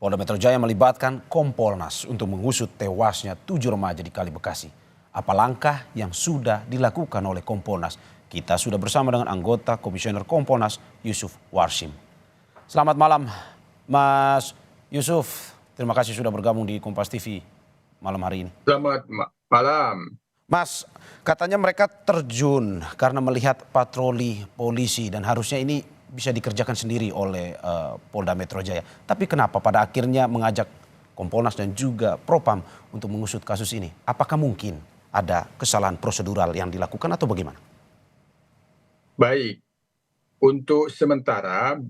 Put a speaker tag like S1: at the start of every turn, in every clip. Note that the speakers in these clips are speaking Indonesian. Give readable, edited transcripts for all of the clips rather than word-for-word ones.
S1: Polda Metro Jaya melibatkan Kompolnas untuk mengusut tewasnya 7 remaja di Kali Bekasi. Apa langkah yang sudah dilakukan oleh Kompolnas? Kita sudah bersama dengan anggota Komisioner Kompolnas Yusuf Warsim. Selamat malam Mas Yusuf. Terima kasih sudah bergabung di Kompas TV malam hari ini.
S2: Selamat malam.
S1: Mas, katanya mereka terjun karena melihat patroli polisi dan harusnya ini bisa dikerjakan sendiri oleh Polda Metro Jaya. Tapi kenapa pada akhirnya mengajak Kompolnas dan juga Propam untuk mengusut kasus ini? Apakah mungkin ada kesalahan prosedural yang dilakukan atau bagaimana?
S2: Baik, untuk sementara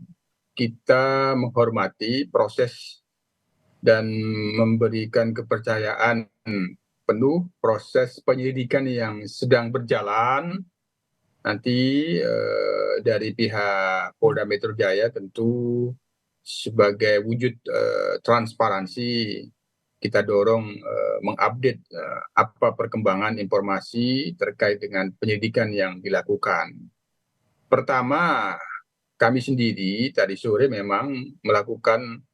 S2: kita menghormati proses dan memberikan kepercayaan penuh proses penyelidikan yang sedang berjalan. Nanti dari pihak Polda Metro Jaya tentu sebagai wujud transparansi kita dorong mengupdate apa perkembangan informasi terkait dengan penyelidikan yang dilakukan. Pertama, kami sendiri tadi sore memang melakukan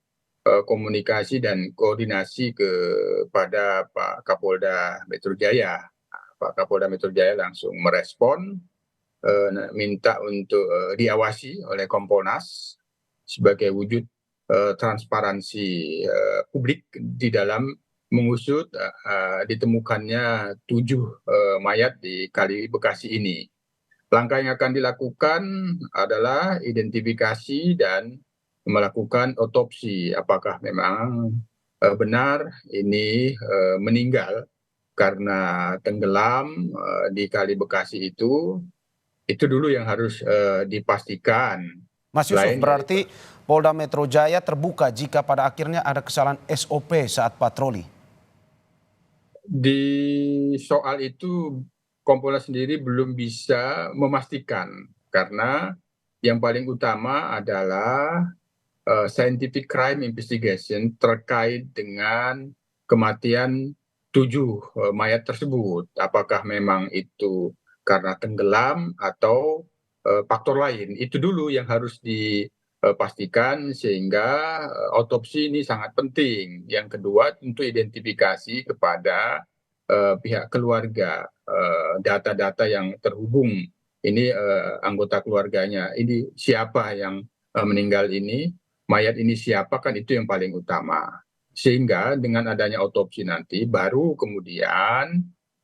S2: komunikasi dan koordinasi kepada Pak Kapolda Metro Jaya. Pak Kapolda Metro Jaya langsung merespon, minta untuk diawasi oleh Kompolnas sebagai wujud transparansi publik di dalam mengusut ditemukannya 7 mayat di Kali Bekasi ini. Langkah yang akan dilakukan adalah identifikasi dan melakukan otopsi apakah memang benar ini meninggal karena tenggelam di Kali Bekasi itu dulu yang harus dipastikan.
S1: Mas Yusuf, berarti Polda Metro Jaya terbuka jika pada akhirnya ada kesalahan SOP saat patroli?
S2: Di soal itu Kompolnas sendiri belum bisa memastikan karena yang paling utama adalah scientific crime investigation terkait dengan kematian 7 mayat tersebut. Apakah memang itu karena tenggelam atau faktor lain? Itu dulu yang harus dipastikan sehingga otopsi ini sangat penting. Yang kedua tentu identifikasi kepada pihak keluarga, data-data yang terhubung. Ini anggota keluarganya. Ini siapa yang meninggal ini? Mayat ini siapa, kan itu yang paling utama. Sehingga dengan adanya otopsi nanti baru kemudian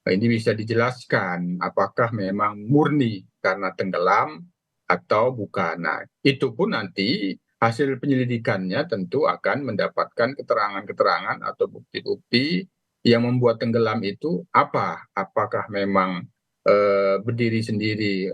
S2: ini bisa dijelaskan apakah memang murni karena tenggelam atau bukan. Nah, itu pun nanti hasil penyelidikannya tentu akan mendapatkan keterangan-keterangan atau bukti-bukti yang membuat tenggelam itu apa. Apakah memang berdiri sendiri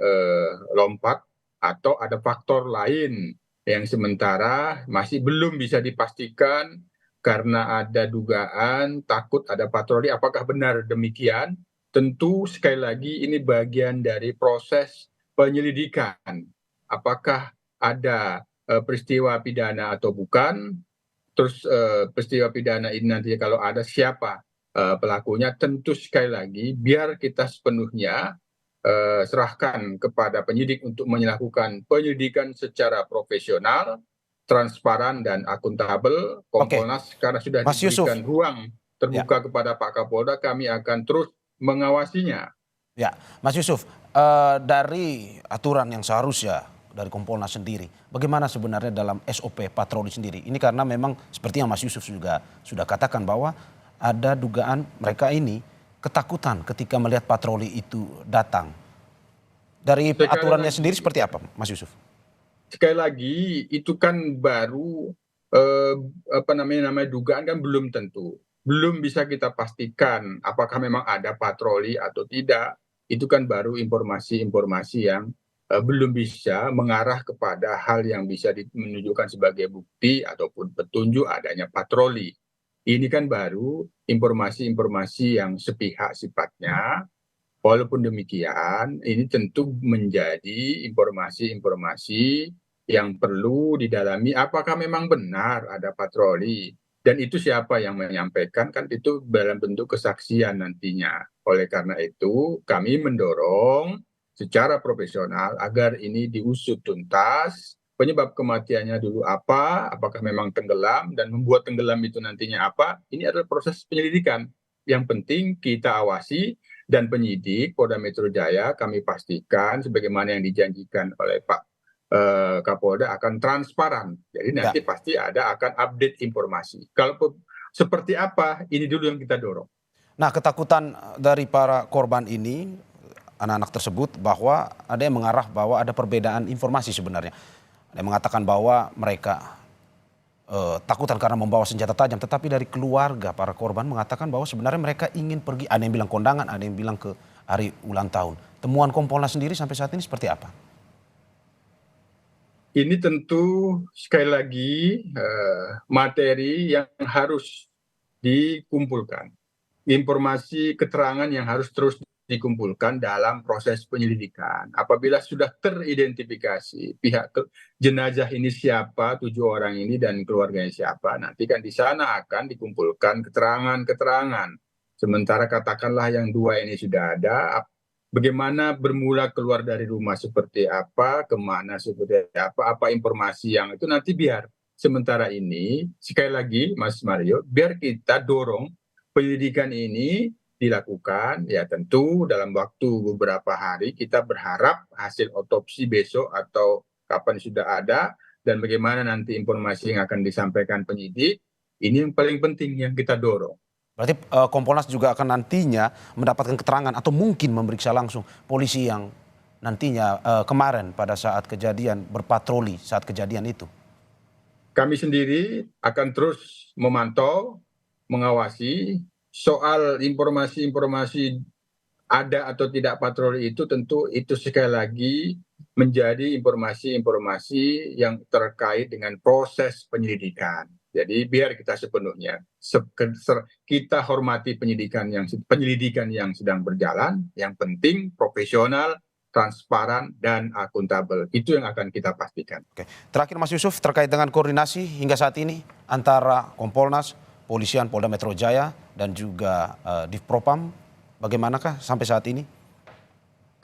S2: lompat atau ada faktor lain yang sementara masih belum bisa dipastikan karena ada dugaan takut ada patroli. Apakah benar demikian? Tentu sekali lagi ini bagian dari proses penyelidikan. Apakah ada peristiwa pidana atau bukan? Terus peristiwa pidana ini nanti kalau ada siapa pelakunya? Tentu sekali lagi biar kita sepenuhnya serahkan kepada penyidik untuk melakukan penyelidikan secara profesional, transparan dan akuntabel.
S1: Oke,
S2: Kompolnas karena sudah
S1: Mas Yusuf.
S2: diberikan ruang
S1: Ya.
S2: terbuka kepada Pak Kapolda, kami akan terus mengawasinya.
S1: Ya, Mas Yusuf, dari aturan yang seharusnya dari Kompolnas sendiri, bagaimana sebenarnya dalam SOP patroli sendiri? Ini karena memang seperti yang Mas Yusuf juga sudah katakan bahwa ada dugaan mereka ini ketakutan ketika melihat patroli itu datang. Dari aturannya sendiri seperti apa, Mas Yusuf?
S2: Sekali lagi itu kan baru namanya dugaan kan belum tentu. Belum bisa kita pastikan apakah memang ada patroli atau tidak. Itu kan baru informasi-informasi yang belum bisa mengarah kepada hal yang bisa menunjukkan sebagai bukti ataupun petunjuk adanya patroli. Ini kan baru informasi-informasi yang sepihak sifatnya. Walaupun demikian, ini tentu menjadi informasi-informasi yang perlu didalami apakah memang benar ada patroli. Dan itu siapa yang menyampaikan, kan itu dalam bentuk kesaksian nantinya. Oleh karena itu, kami mendorong secara profesional agar ini diusut tuntas penyebab kematiannya dulu apa, apakah memang tenggelam, dan membuat tenggelam itu nantinya apa, ini adalah proses penyelidikan. Yang penting kita awasi, dan penyidik Polda Metro Jaya kami pastikan sebagaimana yang dijanjikan oleh Pak Kapolda akan transparan. Jadi
S1: Ya.
S2: nanti pasti akan update informasi. Kalau seperti apa, ini dulu yang kita dorong.
S1: Nah, ketakutan dari para korban ini, anak-anak tersebut, bahwa ada yang mengarah bahwa ada perbedaan informasi sebenarnya. Ada yang mengatakan bahwa mereka takutan karena membawa senjata tajam, tetapi dari keluarga para korban mengatakan bahwa sebenarnya mereka ingin pergi. Ada yang bilang kondangan, ada yang bilang ke hari ulang tahun. Temuan Kompolnas sendiri sampai saat ini seperti apa?
S2: Ini tentu sekali lagi materi yang harus dikumpulkan. Informasi keterangan yang harus terus dikumpulkan dalam proses penyelidikan. Apabila sudah teridentifikasi jenazah ini siapa, 7 orang ini dan keluarganya siapa, nanti kan di sana akan dikumpulkan keterangan-keterangan. Sementara katakanlah yang 2 ini sudah ada, bagaimana bermula keluar dari rumah seperti apa, kemana seperti apa informasi yang itu nanti biar. Sementara ini, sekali lagi Mas Mario, biar kita dorong penyelidikan ini dilakukan, ya tentu dalam waktu beberapa hari kita berharap hasil otopsi besok atau kapan sudah ada, dan bagaimana nanti informasi yang akan disampaikan penyidik, ini yang paling penting yang kita dorong.
S1: Berarti Kompolnas juga akan nantinya mendapatkan keterangan atau mungkin memeriksa langsung polisi yang nantinya kemarin pada saat kejadian berpatroli saat kejadian itu.
S2: Kami sendiri akan terus memantau, mengawasi soal informasi-informasi ada atau tidak patroli itu, tentu itu sekali lagi menjadi informasi-informasi yang terkait dengan proses penyelidikan. Jadi biar kita sepenuhnya kita hormati penyelidikan yang sedang berjalan, yang penting profesional, transparan, dan akuntabel. Itu yang akan kita pastikan.
S1: Oke. Terakhir Mas Yusuf, terkait dengan koordinasi hingga saat ini antara Kompolnas, Polisian Polda Metro Jaya dan juga Divpropam, bagaimanakah sampai saat ini?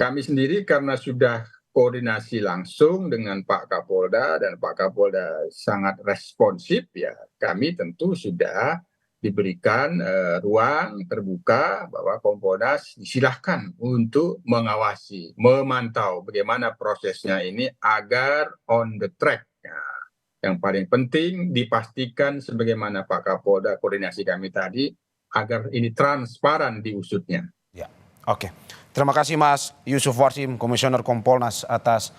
S2: Kami sendiri karena sudah koordinasi langsung dengan Pak Kapolda, dan Pak Kapolda sangat responsif, ya kami tentu sudah diberikan ruang terbuka bahwa Kompolnas disilahkan untuk mengawasi, memantau bagaimana prosesnya ini agar on the track. Nah, yang paling penting dipastikan sebagaimana Pak Kapolda koordinasi kami tadi, agar ini transparan diusutnya.
S1: Ya, oke. Terima kasih Mas Yusuf Warsim, Komisioner Kompolnas atas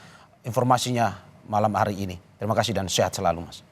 S1: informasinya malam hari ini. Terima kasih dan sehat selalu Mas.